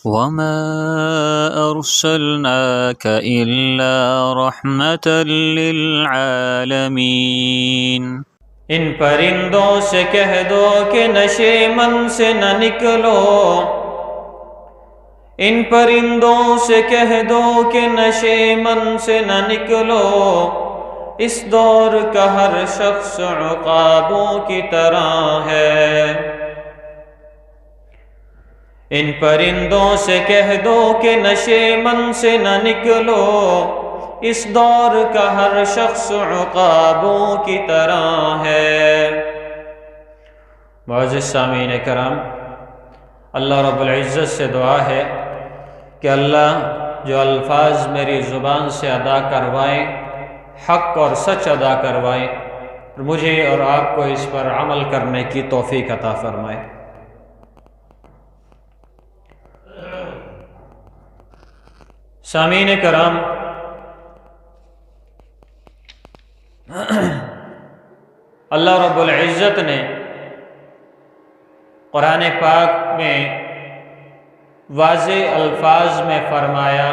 وما أرسلناك إلا رحمة للعالمين۔ ان پرندوں سے کہہ دو کہ نشے من سے نہ نکلو، ان پرندوں سے کہہ دو کہ نشے من سے نہ نکلو، اس دور کا ہر شخص عقابوں کی طرح ہے۔ ان پرندوں سے کہہ دو کہ نشے من سے نہ نکلو، اس دور کا ہر شخص عقابوں کی طرح ہے۔ معزز سامعین کرام، اللہ رب العزت سے دعا ہے کہ اللہ جو الفاظ میری زبان سے ادا کروائیں، حق اور سچ ادا کروائیں، مجھے اور آپ کو اس پر عمل کرنے کی توفیق عطا فرمائے۔ سامعین کرام، اللہ رب العزت نے قرآن پاک میں واضح الفاظ میں فرمایا،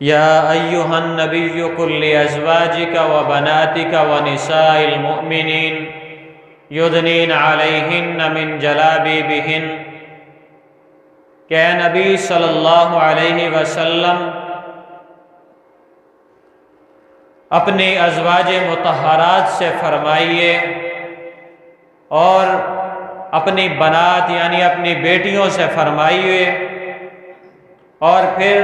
یا ایھا النبی قل لازواجک وبناتک ونساء المؤمنین یدنین علیہن من جلابیبہن، کہ اے نبی صلی اللہ علیہ وسلم اپنی ازواج مطہرات سے فرمائیے اور اپنی بنات یعنی اپنی بیٹیوں سے فرمائیے، اور پھر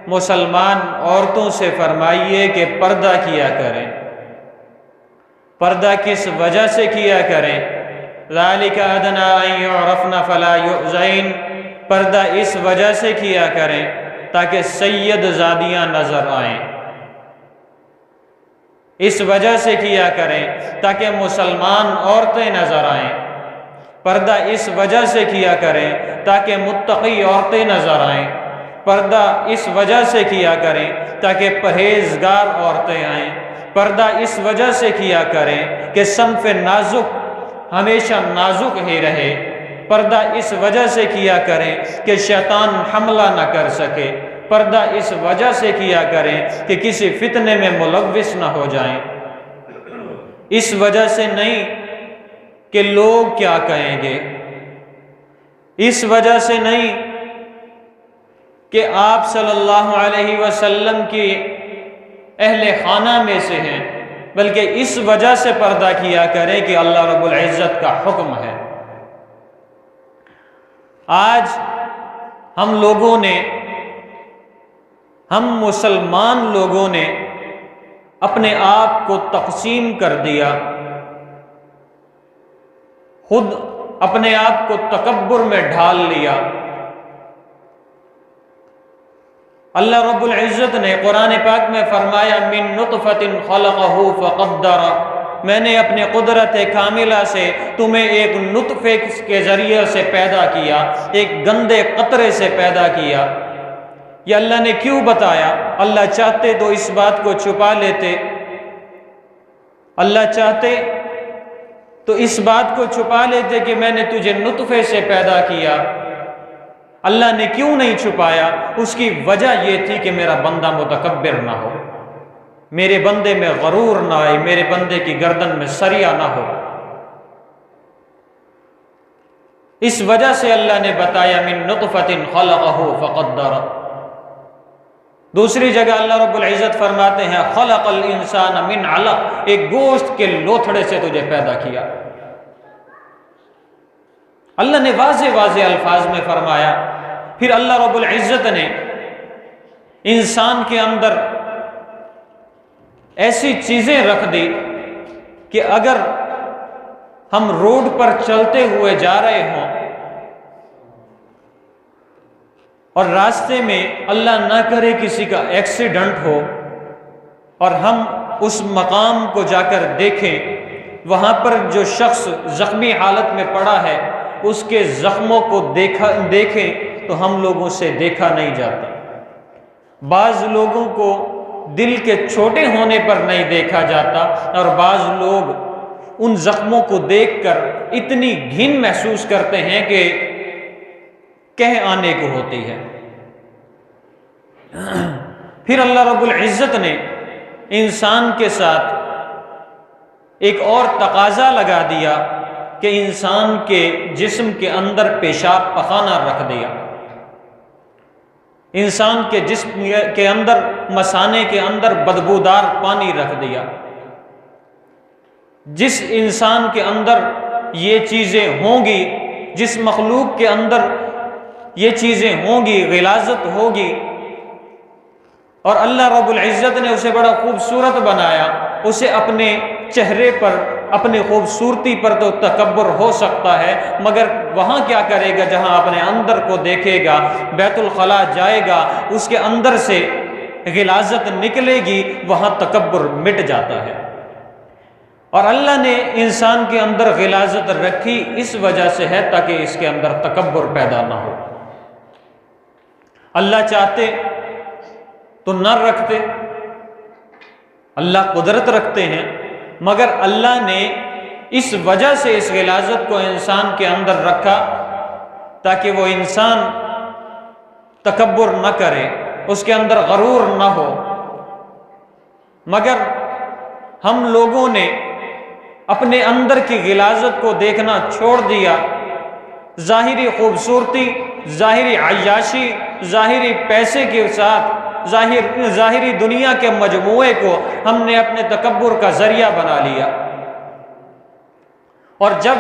مسلمان عورتوں سے فرمائیے کہ پردہ کیا کریں۔ پردہ کس وجہ سے کیا کریں؟ ذالک ادنیٰ ان یعرفن فلا یؤذین، پردہ اس وجہ سے کیا کریں تاکہ سید زادیاں نظر آئیں، اس وجہ سے کیا کریں تاکہ مسلمان عورتیں نظر آئیں، پردہ اس وجہ سے کیا کریں تاکہ متقی عورتیں نظر آئیں، پردہ اس وجہ سے کیا کریں تاکہ پرہیزگار عورتیں آئیں، پردہ اس وجہ سے کیا کریں کہ صنف نازک ہمیشہ نازک ہی رہے، پردہ اس وجہ سے کیا کریں کہ شیطان حملہ نہ کر سکے، پردہ اس وجہ سے کیا کریں کہ کسی فتنے میں ملوث نہ ہو جائیں، اس وجہ سے نہیں کہ لوگ کیا کہیں گے، اس وجہ سے نہیں کہ آپ صلی اللہ علیہ وسلم کی اہل خانہ میں سے ہیں، بلکہ اس وجہ سے پردہ کیا کریں کہ اللہ رب العزت کا حکم ہے۔ آج ہم مسلمان لوگوں نے اپنے آپ کو تقسیم کر دیا، خود اپنے آپ کو تکبر میں ڈھال لیا۔ اللہ رب العزت نے قرآن پاک میں فرمایا، من نطفۃ خلقہ فقدر، میں نے اپنے قدرت کاملہ سے تمہیں ایک نطفے کے ذریعے سے پیدا کیا، ایک گندے قطرے سے پیدا کیا۔ یہ اللہ نے کیوں بتایا؟ اللہ چاہتے تو اس بات کو چھپا لیتے، اللہ چاہتے تو اس بات کو چھپا لیتے کہ میں نے تجھے نطفے سے پیدا کیا۔ اللہ نے کیوں نہیں چھپایا؟ اس کی وجہ یہ تھی کہ میرا بندہ متکبر نہ ہو، میرے بندے میں غرور نہ آئے، میرے بندے کی گردن میں سریا نہ ہو، اس وجہ سے اللہ نے بتایا من نطفۃ خلقہ فقدر۔ دوسری جگہ اللہ رب العزت فرماتے ہیں خلق الانسان من علق، ایک گوشت کے لوتھڑے سے تجھے پیدا کیا۔ اللہ نے واضح واضح الفاظ میں فرمایا۔ پھر اللہ رب العزت نے انسان کے اندر ایسی چیزیں رکھ دی کہ اگر ہم روڈ پر چلتے ہوئے جا رہے ہوں اور راستے میں اللہ نہ کرے کسی کا ایکسیڈنٹ ہو اور ہم اس مقام کو جا کر دیکھیں، وہاں پر جو شخص زخمی حالت میں پڑا ہے اس کے زخموں کو دیکھیں تو ہم لوگوں سے دیکھا نہیں جاتا۔ بعض لوگوں کو دل کے چھوٹے ہونے پر نہیں دیکھا جاتا، اور بعض لوگ ان زخموں کو دیکھ کر اتنی گھن محسوس کرتے ہیں کہ کہہ آنے کو ہوتی ہے۔ پھر اللہ رب العزت نے انسان کے ساتھ ایک اور تقاضا لگا دیا کہ انسان کے جسم کے اندر پیشاب پخانہ رکھ دیا، انسان کے جسم کے اندر مثانے کے اندر بدبودار پانی رکھ دیا۔ جس انسان کے اندر یہ چیزیں ہوں گی، جس مخلوق کے اندر یہ چیزیں ہوں گی، غلاظت ہوگی، اور اللہ رب العزت نے اسے بڑا خوبصورت بنایا، اسے اپنے چہرے پر، اپنی خوبصورتی پر تو تکبر ہو سکتا ہے، مگر وہاں کیا کرے گا جہاں اپنے اندر کو دیکھے گا، بیت الخلاء جائے گا، اس کے اندر سے غلاظت نکلے گی، وہاں تکبر مٹ جاتا ہے۔ اور اللہ نے انسان کے اندر غلاظت رکھی اس وجہ سے ہے تاکہ اس کے اندر تکبر پیدا نہ ہو۔ اللہ چاہتے تو نہ رکھتے، اللہ قدرت رکھتے ہیں، مگر اللہ نے اس وجہ سے اس غلاظت کو انسان کے اندر رکھا تاکہ وہ انسان تکبر نہ کرے، اس کے اندر غرور نہ ہو۔ مگر ہم لوگوں نے اپنے اندر کی غلاظت کو دیکھنا چھوڑ دیا، ظاہری خوبصورتی، ظاہری عیاشی، ظاہری پیسے کے ساتھ ظاہری دنیا کے مجموعے کو ہم نے اپنے تکبر کا ذریعہ بنا لیا۔ اور جب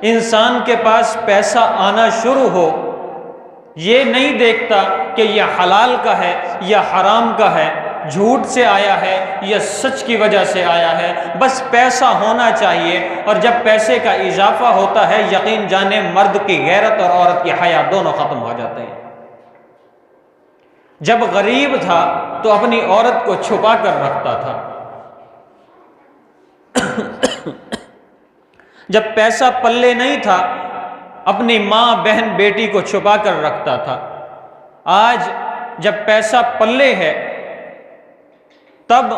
انسان کے پاس پیسہ آنا شروع ہو، یہ نہیں دیکھتا کہ یہ حلال کا ہے یا حرام کا ہے، جھوٹ سے آیا ہے یا سچ کی وجہ سے آیا ہے، بس پیسہ ہونا چاہیے۔ اور جب پیسے کا اضافہ ہوتا ہے، یقین جانے مرد کی غیرت اور عورت کی حیا دونوں ختم ہو جاتے ہیں۔ جب غریب تھا تو اپنی عورت کو چھپا کر رکھتا تھا، جب پیسہ پلے نہیں تھا اپنی ماں، بہن، بیٹی کو چھپا کر رکھتا تھا۔ آج جب پیسہ پلے ہے تب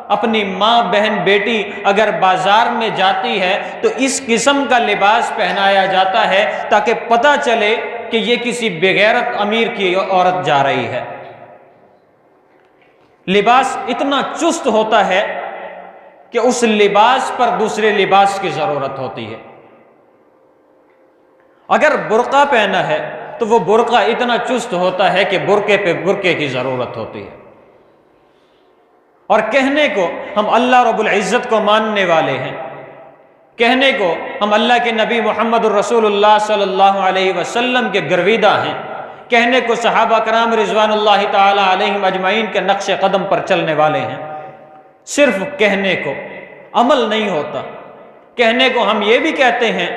اپنی ماں، بہن، بیٹی اگر بازار میں جاتی ہے تو اس قسم کا لباس پہنایا جاتا ہے تاکہ پتہ چلے کہ یہ کسی بغیرت امیر کی عورت جا رہی ہے۔ لباس اتنا چست ہوتا ہے کہ اس لباس پر دوسرے لباس کی ضرورت ہوتی ہے۔ اگر برقع پہنا ہے تو وہ برقع اتنا چست ہوتا ہے کہ برقعے پہ برقعے کی ضرورت ہوتی ہے۔ اور کہنے کو ہم اللہ رب العزت کو ماننے والے ہیں، کہنے کو ہم اللہ کے نبی محمد الرسول اللہ صلی اللہ علیہ وسلم کے گرویدہ ہیں، کہنے کو صحابہ کرام رضوان اللہ تعالی علیہم اجمعین کے نقش قدم پر چلنے والے ہیں، صرف کہنے کو، عمل نہیں ہوتا۔ کہنے کو ہم یہ بھی کہتے ہیں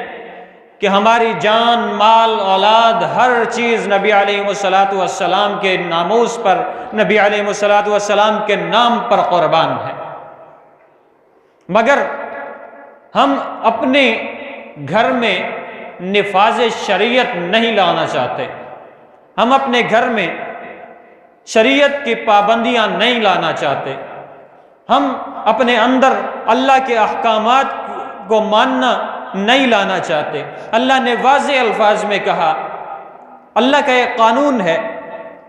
کہ ہماری جان، مال، اولاد، ہر چیز نبی علیہ السلام کے ناموس پر، نبی علیہ السلام کے نام پر قربان ہے، مگر ہم اپنے گھر میں نفاذ شریعت نہیں لانا چاہتے، ہم اپنے گھر میں شریعت کی پابندیاں نہیں لانا چاہتے، ہم اپنے اندر اللہ کے احکامات کو ماننا نہیں لانا چاہتے۔ اللہ نے واضح الفاظ میں کہا، اللہ کا ایک قانون ہے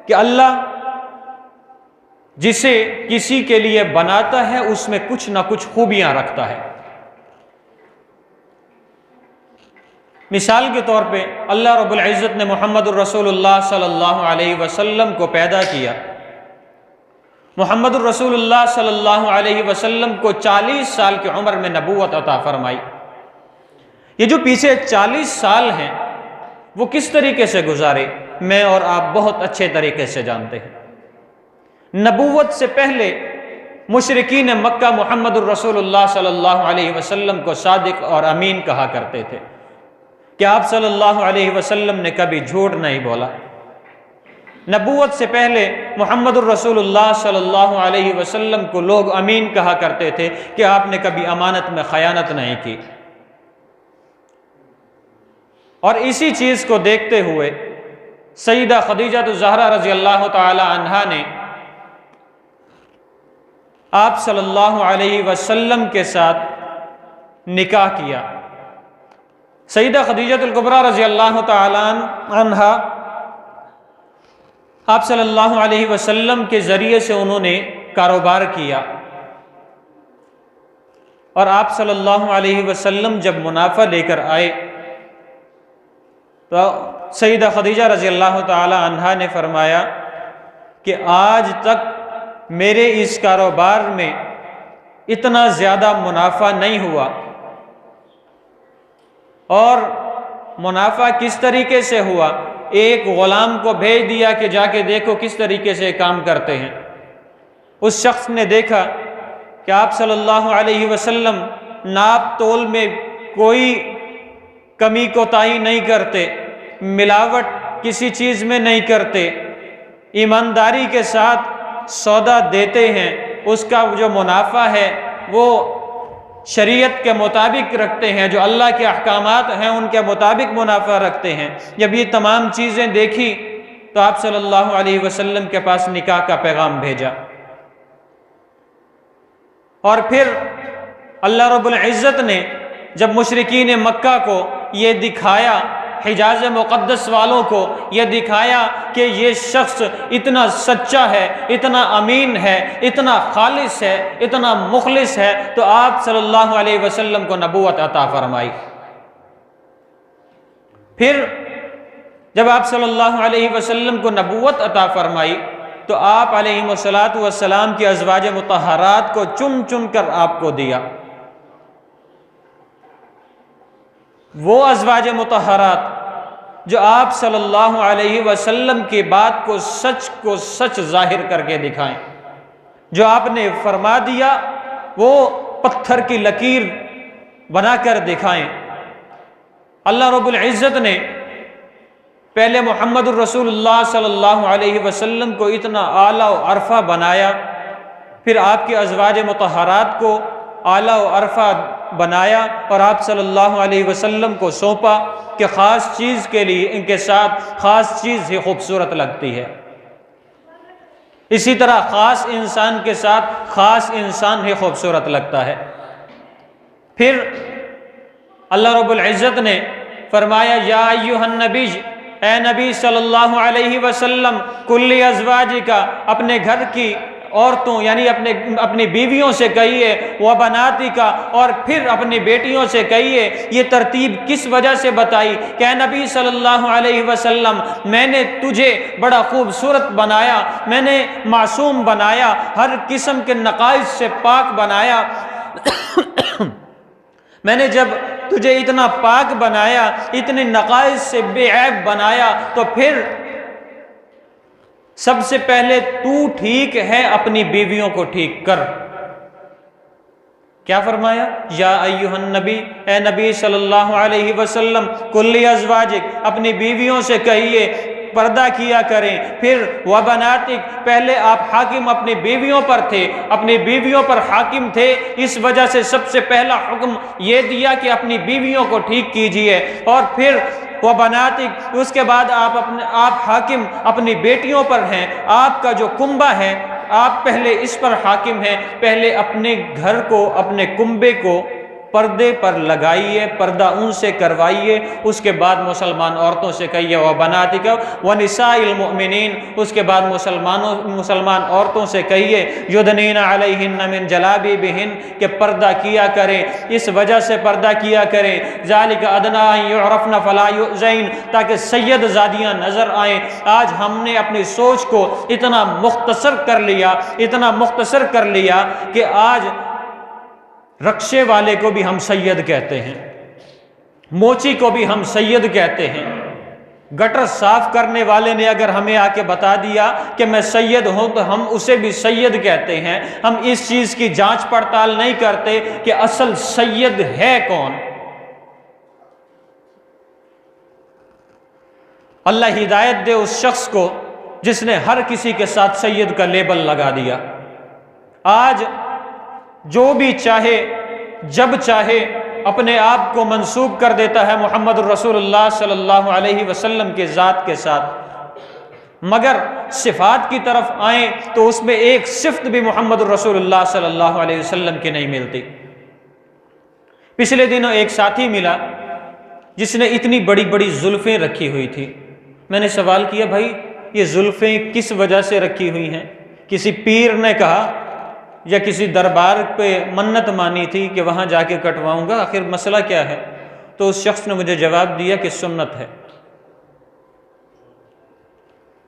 کہ اللہ جسے کسی کے لیے بناتا ہے اس میں کچھ نہ کچھ خوبیاں رکھتا ہے۔ مثال کے طور پہ اللہ رب العزت نے محمد الرسول اللہ صلی اللہ علیہ وسلم کو پیدا کیا۔ محمد الرسول اللہ صلی اللہ علیہ وسلم کو 40 سال کی عمر میں نبوت عطا فرمائی۔ یہ جو پیچھے 40 سال ہیں وہ کس طریقے سے گزارے میں اور آپ بہت اچھے طریقے سے جانتے ہیں۔ نبوت سے پہلے مشرکین مکہ محمد الرسول اللہ صلی اللہ علیہ وسلم کو صادق اور امین کہا کرتے تھے کہ آپ صلی اللہ علیہ وسلم نے کبھی جھوٹ نہیں بولا۔ نبوت سے پہلے محمد الرسول اللہ صلی اللہ علیہ وسلم کو لوگ امین کہا کرتے تھے کہ آپ نے کبھی امانت میں خیانت نہیں کی۔ اور اسی چیز کو دیکھتے ہوئے سیدہ خدیجہ الزہرا رضی اللہ تعالی عنہا نے آپ صلی اللہ علیہ وسلم کے ساتھ نکاح کیا۔ سیدہ خدیجہ الکبریٰ رضی اللہ تعالی عنہا آپ صلی اللہ علیہ وسلم کے ذریعے سے انہوں نے کاروبار کیا، اور آپ صلی اللہ علیہ وسلم جب منافع لے کر آئے تو سیدہ خدیجہ رضی اللہ تعالی عنہا نے فرمایا کہ آج تک میرے اس کاروبار میں اتنا زیادہ منافع نہیں ہوا۔ اور منافع کس طریقے سے ہوا؟ ایک غلام کو بھیج دیا کہ جا کے دیکھو کس طریقے سے کام کرتے ہیں۔ اس شخص نے دیکھا کہ آپ صلی اللہ علیہ وسلم ناپ تول میں کوئی کمی کوتاہی نہیں کرتے، ملاوٹ کسی چیز میں نہیں کرتے، ایمانداری کے ساتھ سودا دیتے ہیں، اس کا جو منافع ہے وہ شریعت کے مطابق رکھتے ہیں، جو اللہ کے احکامات ہیں ان کے مطابق منافع رکھتے ہیں۔ جب یہ تمام چیزیں دیکھی تو آپ صلی اللہ علیہ وسلم کے پاس نکاح کا پیغام بھیجا، اور پھر اللہ رب العزت نے جب مشرکین مکہ کو یہ دکھایا، حجاز مقدس والوں کو یہ دکھایا کہ یہ شخص اتنا سچا ہے، اتنا امین ہے، اتنا خالص ہے، اتنا مخلص ہے، تو آپ صلی اللہ علیہ وسلم کو نبوت عطا فرمائی۔ پھر جب آپ صلی اللہ علیہ وسلم کو نبوت عطا فرمائی تو آپ علیہ السلام کی ازواج مطہرات کو چن چن کر آپ کو دیا۔ وہ ازواج مطہرات جو آپ صلی اللہ علیہ وسلم کی بات کو سچ ظاہر کر کے دکھائیں، جو آپ نے فرما دیا وہ پتھر کی لکیر بنا کر دکھائیں۔ اللہ رب العزت نے پہلے محمد الرسول اللہ صلی اللہ علیہ وسلم کو اتنا اعلیٰ و عرفہ بنایا، پھر آپ کی ازواج مطہرات کو اعلیٰ و عرفہ بنایا، اور آپ صلی اللہ علیہ وسلم کو سونپا کہ خاص چیز کے لیے ان کے ساتھ خاص چیز ہی خوبصورت لگتی ہے، اسی طرح خاص انسان کے ساتھ خاص انسان ہی خوبصورت لگتا ہے۔ پھر اللہ رب العزت نے فرمایا یا ایھا النبی، اے نبی صلی اللہ علیہ وسلم، کل ازواجکا، اپنے گھر کی عورتوں یعنی اپنی بیویوں سے کہیے، وبناتکا، اور پھر اپنی بیٹیوں سے کہیے۔ یہ ترتیب کس وجہ سے بتائی کہ اے نبی صلی اللہ علیہ وسلم، میں نے تجھے بڑا خوبصورت بنایا، میں نے معصوم بنایا، ہر قسم کے نقائص سے پاک بنایا۔ میں نے جب تجھے اتنا پاک بنایا، اتنے نقائص سے بے عیب بنایا، تو پھر سب سے پہلے تو ٹھیک ہے اپنی بیویوں کو ٹھیک کر۔ کیا فرمایا؟ یا ایھا النبی، اے نبی صلی اللہ علیہ وسلم، کل ازواجک، اپنی بیویوں سے کہیے پردہ کیا کریں۔ پھر وبناتک، پہلے آپ حاکم اپنی بیویوں پر تھے، اپنی بیویوں پر حاکم تھے، اس وجہ سے سب سے پہلا حکم یہ دیا کہ اپنی بیویوں کو ٹھیک کیجئے، اور پھر وبناتک، اس کے بعد آپ حاکم اپنی بیٹیوں پر ہیں، آپ کا جو کنبہ ہے آپ پہلے اس پر حاکم ہیں، پہلے اپنے گھر کو، اپنے کنبے کو پردے پر لگائیے، پردہ ان سے کروائیے، اس کے بعد مسلمان عورتوں سے کہیے وبناتک ونساء المؤمنین، اس کے بعد مسلمان عورتوں سے کہیے یدنین علیہن من جلابیبہن، کہ پردہ کیا کریں، اس وجہ سے پردہ کیا کریں، ذالک ادنی ان یعرفن فلا یؤذین، تاکہ سید زادیاں نظر آئیں۔ آج ہم نے اپنی سوچ کو اتنا مختصر کر لیا کہ آج رکشے والے کو بھی ہم سید کہتے ہیں، موچی کو بھی ہم سید کہتے ہیں۔ گٹر صاف کرنے والے نے اگر ہمیں آ کے بتا دیا کہ میں سید ہوں تو ہم اسے بھی سید کہتے ہیں۔ ہم اس چیز کی جانچ پڑتال نہیں کرتے کہ اصل سید ہے کون۔ اللہ ہدایت دے اس شخص کو جس نے ہر کسی کے ساتھ سید کا لیبل لگا دیا۔ آج جو بھی چاہے جب چاہے اپنے آپ کو منسوب کر دیتا ہے محمد الرسول اللہ صلی اللہ علیہ وسلم کے ذات کے ساتھ، مگر صفات کی طرف آئیں تو اس میں ایک صفت بھی محمد الرسول اللہ صلی اللہ علیہ وسلم کی نہیں ملتی۔ پچھلے دنوں ایک ساتھی ملا جس نے اتنی بڑی بڑی زلفیں رکھی ہوئی تھی۔ میں نے سوال کیا، بھائی یہ زلفیں کس وجہ سے رکھی ہوئی ہیں؟ کسی پیر نے کہا یا کسی دربار پہ منت مانی تھی کہ وہاں جا کے کٹواؤں گا، آخر مسئلہ کیا ہے؟ تو اس شخص نے مجھے جواب دیا کہ سنت ہے۔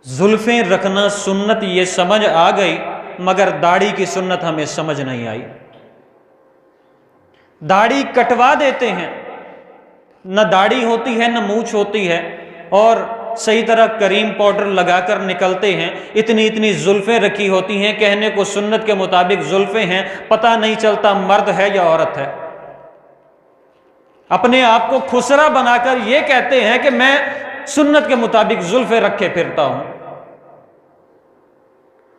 زلفیں رکھنا سنت یہ سمجھ آ گئی، مگر داڑھی کی سنت ہمیں سمجھ نہیں آئی۔ داڑھی کٹوا دیتے ہیں، نہ داڑھی ہوتی ہے نہ مونچھ ہوتی ہے، اور صحیح طرح کریم پاؤڈر لگا کر نکلتے ہیں، اتنی اتنی زلفیں رکھی ہوتی ہیں، کہنے کو سنت کے مطابق زلفیں ہیں، پتہ نہیں چلتا مرد ہے یا عورت ہے۔ اپنے آپ کو خسرا بنا کر یہ کہتے ہیں کہ میں سنت کے مطابق زلفیں رکھے پھرتا ہوں۔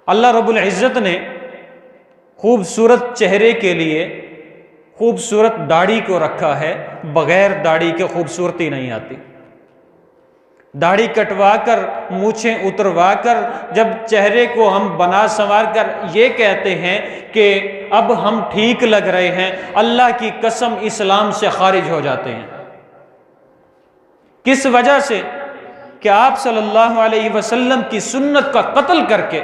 اللہ رب العزت نے خوبصورت چہرے کے لیے خوبصورت داڑھی کو رکھا ہے، بغیر داڑھی کے خوبصورتی نہیں آتی۔ داڑھی کٹوا کر، مونچھیں اتروا کر، جب چہرے کو ہم بنا سنوار کر یہ کہتے ہیں کہ اب ہم ٹھیک لگ رہے ہیں، اللہ کی قسم اسلام سے خارج ہو جاتے ہیں۔ کس وجہ سے؟ کہ آپ صلی اللہ علیہ وسلم کی سنت کا قتل کر کے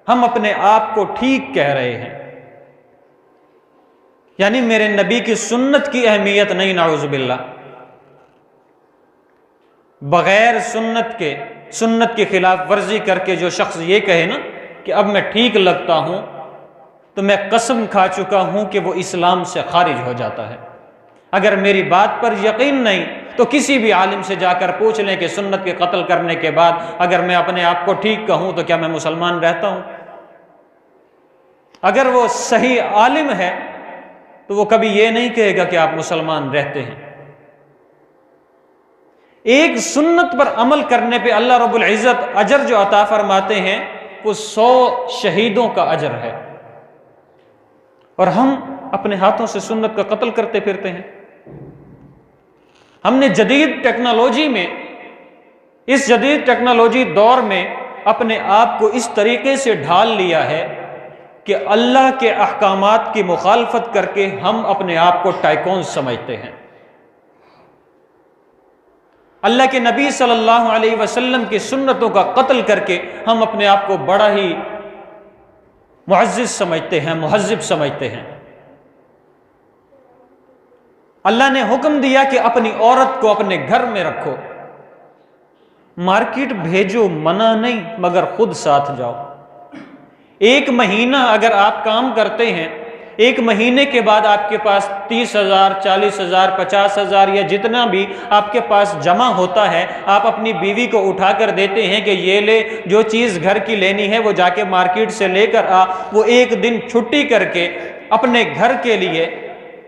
ہم اپنے آپ کو ٹھیک کہہ رہے ہیں، یعنی میرے نبی کی سنت کی اہمیت نہیں، نعوذ باللہ۔ بغیر سنت کے خلاف ورزی کر کے جو شخص یہ کہے نا کہ اب میں ٹھیک لگتا ہوں، تو میں قسم کھا چکا ہوں کہ وہ اسلام سے خارج ہو جاتا ہے۔ اگر میری بات پر یقین نہیں تو کسی بھی عالم سے جا کر پوچھ لیں کہ سنت کے قتل کرنے کے بعد اگر میں اپنے آپ کو ٹھیک کہوں تو کیا میں مسلمان رہتا ہوں؟ اگر وہ صحیح عالم ہے تو وہ کبھی یہ نہیں کہے گا کہ آپ مسلمان رہتے ہیں۔ ایک سنت پر عمل کرنے پہ اللہ رب العزت اجر جو عطا فرماتے ہیں وہ 100 شہیدوں کا اجر ہے، اور ہم اپنے ہاتھوں سے سنت کا قتل کرتے پھرتے ہیں۔ ہم نے جدید ٹیکنالوجی میں، اس جدید ٹیکنالوجی دور میں اپنے آپ کو اس طریقے سے ڈھال لیا ہے کہ اللہ کے احکامات کی مخالفت کر کے ہم اپنے آپ کو ٹائکون سمجھتے ہیں۔ اللہ کے نبی صلی اللہ علیہ وسلم کی سنتوں کا قتل کر کے ہم اپنے آپ کو بڑا ہی معزز سمجھتے ہیں، مہذب سمجھتے ہیں۔ اللہ نے حکم دیا کہ اپنی عورت کو اپنے گھر میں رکھو، مارکیٹ بھیجو منع نہیں، مگر خود ساتھ جاؤ۔ 1 مہینہ اگر آپ کام کرتے ہیں، 1 مہینے کے بعد آپ کے پاس 30,000 40,000 50,000 یا جتنا بھی آپ کے پاس جمع ہوتا ہے، آپ اپنی بیوی کو اٹھا کر دیتے ہیں کہ یہ لے، جو چیز گھر کی لینی ہے وہ جا کے مارکیٹ سے لے کر آ۔ وہ 1 دن چھٹی کر کے اپنے گھر کے لیے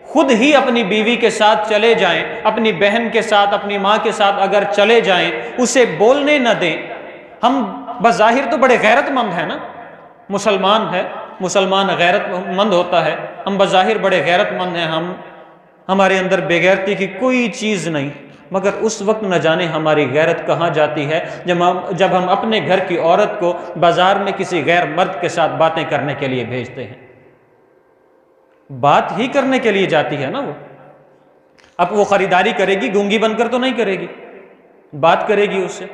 خود ہی اپنی بیوی کے ساتھ چلے جائیں، اپنی بہن کے ساتھ، اپنی ماں کے ساتھ اگر چلے جائیں، اسے بولنے نہ دیں۔ ہم بظاہر تو بڑے غیرت مند ہیں نا، مسلمان غیرت مند ہوتا ہے، ہم بظاہر بڑے غیرت مند ہیں، ہمارے اندر بے غیرتی کی کوئی چیز نہیں، مگر اس وقت نہ جانے ہماری غیرت کہاں جاتی ہے جب ہم اپنے گھر کی عورت کو بازار میں کسی غیر مرد کے ساتھ باتیں کرنے کے لیے بھیجتے ہیں۔ بات ہی کرنے کے لیے جاتی ہے نا وہ، اب وہ خریداری کرے گی، گونگی بن کر تو نہیں کرے گی، بات کرے گی اس سے۔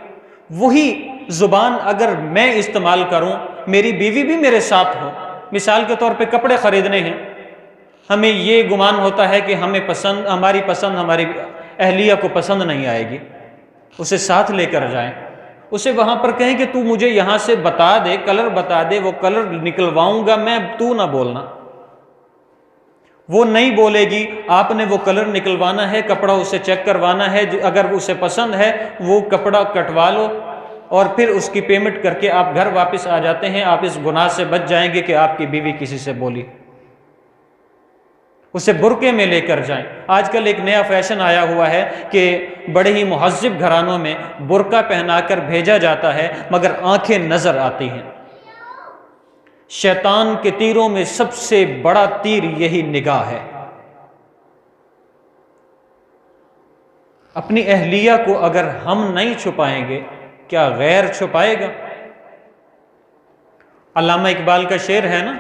وہی زبان اگر میں استعمال کروں، میری بیوی بھی میرے ساتھ ہو، مثال کے طور پہ کپڑے خریدنے ہیں، ہمیں یہ گمان ہوتا ہے کہ ہماری پسند ہماری اہلیہ کو پسند نہیں آئے گی، اسے ساتھ لے کر جائیں، اسے وہاں پر کہیں کہ تو مجھے یہاں سے بتا دے، کلر بتا دے، وہ کلر نکلواؤں گا میں، تو نہ بولنا۔ وہ نہیں بولے گی، آپ نے وہ کلر نکلوانا ہے، کپڑا اسے چیک کروانا ہے، اگر اسے پسند ہے وہ کپڑا کٹوا لو، اور پھر اس کی پیمنٹ کر کے آپ گھر واپس آ جاتے ہیں۔ آپ اس گناہ سے بچ جائیں گے کہ آپ کی بیوی کسی سے بولی، اسے برقعے میں لے کر جائیں۔ آج کل ایک نیا فیشن آیا ہوا ہے کہ بڑے ہی مہذب گھرانوں میں برقع پہنا کر بھیجا جاتا ہے، مگر آنکھیں نظر آتی ہیں۔ شیطان کے تیروں میں سب سے بڑا تیر یہی نگاہ ہے۔ اپنی اہلیہ کو اگر ہم نہیں چھپائیں گے، کیا غیر چھپائے گا؟ علامہ اقبال کا شعر ہے نا،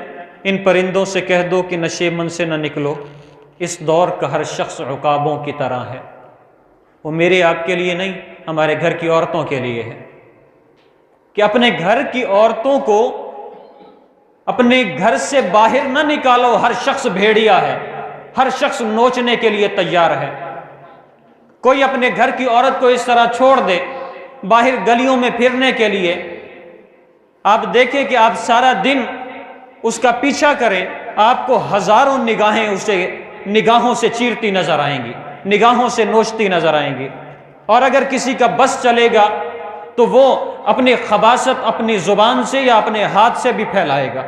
ان پرندوں سے کہہ دو کہ نشے من سے نہ نکلو، اس دور کا ہر شخص عقابوں کی طرح ہے۔ وہ میرے آپ کے لیے نہیں، ہمارے گھر کی عورتوں کے لیے ہے۔ کہ اپنے گھر کی عورتوں کو اپنے گھر سے باہر نہ نکالو، ہر شخص بھیڑیا ہے، ہر شخص نوچنے کے لیے تیار ہے۔ کوئی اپنے گھر کی عورت کو اس طرح چھوڑ دے باہر گلیوں میں پھرنے کے لیے، آپ دیکھیں کہ آپ سارا دن اس کا پیچھا کریں، آپ کو ہزاروں نگاہیں اسے نگاہوں سے چیرتی نظر آئیں گی، نگاہوں سے نوچتی نظر آئیں گی۔ اور اگر کسی کا بس چلے گا تو وہ اپنی خباثت اپنی زبان سے یا اپنے ہاتھ سے بھی پھیلائے گا۔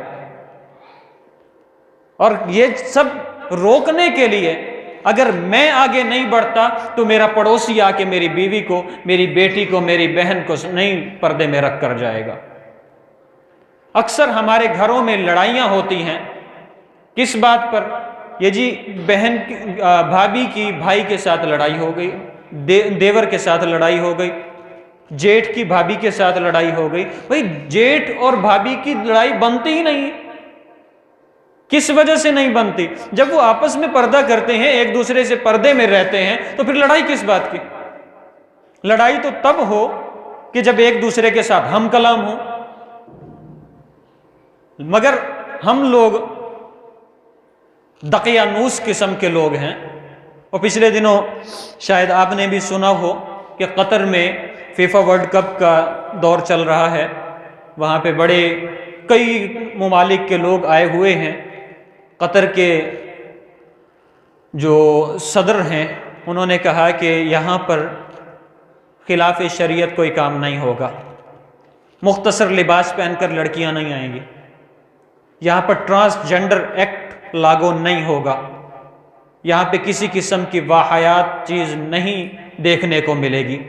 اور یہ سب روکنے کے لیے اگر میں آگے نہیں بڑھتا تو میرا پڑوسی آ کے میری بیوی کو، میری بیٹی کو، میری بہن کو نہیں پردے میں رکھ کر جائے گا۔ اکثر ہمارے گھروں میں لڑائیاں ہوتی ہیں، کس بات پر؟ یہ جی بہن بھابھی کی بھائی کے ساتھ لڑائی ہو گئی، دیور کے ساتھ لڑائی ہو گئی، جیٹھ کی بھابھی کے ساتھ لڑائی ہو گئی۔ بھئی جیٹھ اور بھابھی کی لڑائی بنتی ہی نہیں ہے۔ کس وجہ سے نہیں بنتی؟ جب وہ آپس میں پردہ کرتے ہیں، ایک دوسرے سے پردے میں رہتے ہیں، تو پھر لڑائی کس بات کی؟ لڑائی تو تب ہو کہ جب ایک دوسرے کے ساتھ ہم کلام ہوں۔ مگر ہم لوگ دقیانوس قسم کے لوگ ہیں۔ اور پچھلے دنوں شاید آپ نے بھی سنا ہو کہ قطر میں فیفا ورلڈ کپ کا دور چل رہا ہے، وہاں پہ بڑے کئی ممالک کے لوگ آئے ہوئے ہیں۔ قطر کے جو صدر ہیں انہوں نے کہا کہ یہاں پر خلاف شریعت کوئی کام نہیں ہوگا، مختصر لباس پہن کر لڑکیاں نہیں آئیں گی، یہاں پر ٹرانسجنڈر ایکٹ لاگو نہیں ہوگا، یہاں پہ کسی قسم کی واحیات چیز نہیں دیکھنے کو ملے گی۔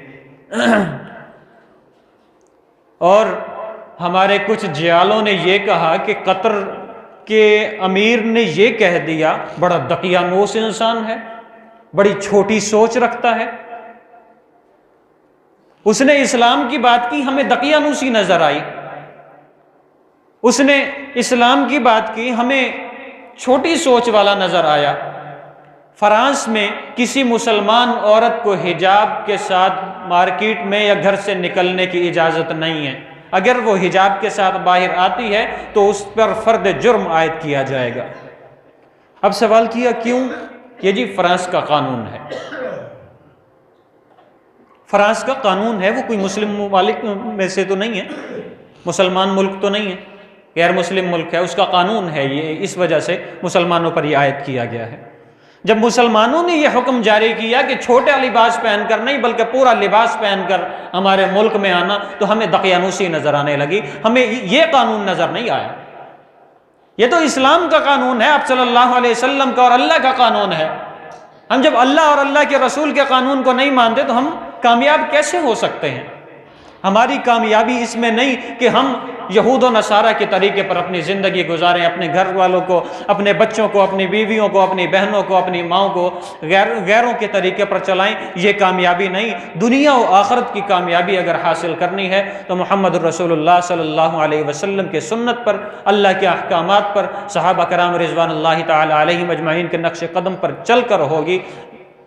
اور ہمارے کچھ جیالوں نے یہ کہا کہ قطر کے امیر نے یہ کہہ دیا، بڑا دقیانوس انسان ہے، بڑی چھوٹی سوچ رکھتا ہے، اس نے اسلام کی بات کی، ہمیں دقیانوسی نظر آئی، اس نے اسلام کی بات کی، ہمیں چھوٹی سوچ والا نظر آیا۔ فرانس میں کسی مسلمان عورت کو حجاب کے ساتھ مارکیٹ میں یا گھر سے نکلنے کی اجازت نہیں ہے، اگر وہ حجاب کے ساتھ باہر آتی ہے تو اس پر فرد جرم عائد کیا جائے گا۔ اب سوال کیا کیوں؟ یہ جی فرانس کا قانون ہے، فرانس کا قانون ہے، وہ کوئی مسلم ممالک میں سے تو نہیں ہے، مسلمان ملک تو نہیں ہے، غیر مسلم ملک ہے، اس کا قانون ہے، یہ اس وجہ سے مسلمانوں پر یہ عائد کیا گیا ہے۔ جب مسلمانوں نے یہ حکم جاری کیا کہ چھوٹا لباس پہن کر نہیں بلکہ پورا لباس پہن کر ہمارے ملک میں آنا، تو ہمیں دقیانوسی نظر آنے لگی، ہمیں یہ قانون نظر نہیں آیا۔ یہ تو اسلام کا قانون ہے، آپ صلی اللہ علیہ وسلم کا اور اللہ کا قانون ہے۔ ہم جب اللہ اور اللہ کے رسول کے قانون کو نہیں مانتے تو ہم کامیاب کیسے ہو سکتے ہیں؟ ہماری کامیابی اس میں نہیں کہ ہم یہود و نصارہ کے طریقے پر اپنی زندگی گزاریں، اپنے گھر والوں کو، اپنے بچوں کو، اپنی بیویوں کو، اپنی بہنوں کو، اپنی ماؤں کو غیروں کے طریقے پر چلائیں، یہ کامیابی نہیں۔ دنیا و آخرت کی کامیابی اگر حاصل کرنی ہے تو محمد الرسول اللہ صلی اللہ علیہ وسلم کے سنت پر، اللہ کے احکامات پر، صحابہ کرام رضوان اللہ تعالی علیہم اجمعین کے نقش قدم پر چل کر ہوگی،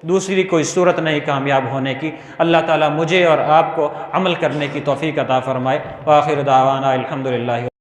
دوسری کوئی صورت نہیں کامیاب ہونے کی۔ اللہ تعالیٰ مجھے اور آپ کو عمل کرنے کی توفیق عطا فرمائے۔ وآخر دعوانا الحمدللہ۔